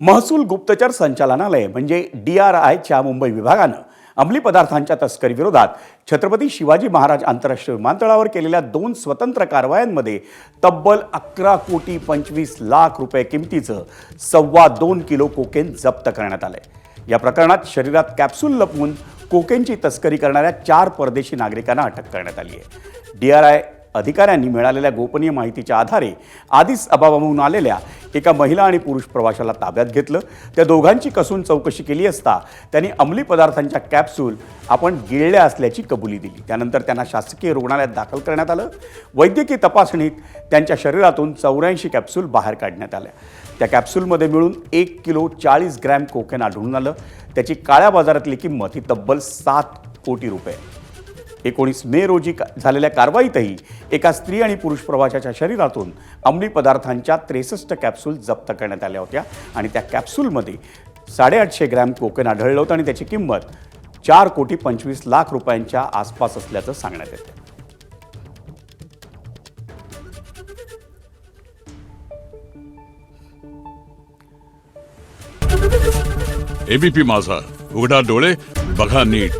महसूल गुप्तचर संचालनालय म्हणजे DRIच्या मुंबई विभागानं अंमली पदार्थांच्या तस्करीविरोधात छत्रपती शिवाजी महाराज आंतरराष्ट्रीय विमानतळावर केलेल्या 2 स्वतंत्र कारवायांमध्ये तब्बल 11,25,00,000 रुपये किमतीचं 2.25 किलो कोकेन जप्त करण्यात आलंय। या प्रकरणात शरीरात कॅप्सूल लपवून कोकेनची तस्करी करणाऱ्या 4 परदेशी नागरिकांना अटक करण्यात आली आहे। DRI अधिकाऱ्यांनी मिळालेल्या गोपनीय माहितीच्या आधारे आदिस अबाबाहून आलेल्या एका महिला आणि पुरुष प्रवाशाला ताब्यात घेतलं। त्या दोघांची कसून चौकशी केली असता त्यांनी अंमली पदार्थांच्या कॅप्सूल आपण गिळल्या असल्याची कबुली दिली। त्यानंतर त्यांना शासकीय रुग्णालयात दाखल करण्यात आलं। वैद्यकीय तपासणीत त्यांच्या शरीरातून 84 कॅप्सूल बाहेर काढण्यात आल्या। त्या कॅप्सूलमध्ये मिळून 1 किलो 40 ग्रॅम कोकेन आढळून आलं। त्याची काळ्या बाजारातली किंमत ही तब्बल 7 कोटी रुपये। 19 मे रोजी झालेल्या कारवाईतही एका स्त्री आणि पुरुष प्रवाशाच्या शरीरातून अंमली पदार्थांच्या 63 कॅप्सूल जप्त करण्यात आल्या होत्या आणि त्या कॅप्सूलमध्ये 850 ग्रॅम कोकेन आढळलं होतं आणि त्याची किंमत 4,25,00,000 रुपयांच्या आसपास असल्याचं सांगण्यात येतं। एबीपी माझा, उघडा डोळे बघा नीट।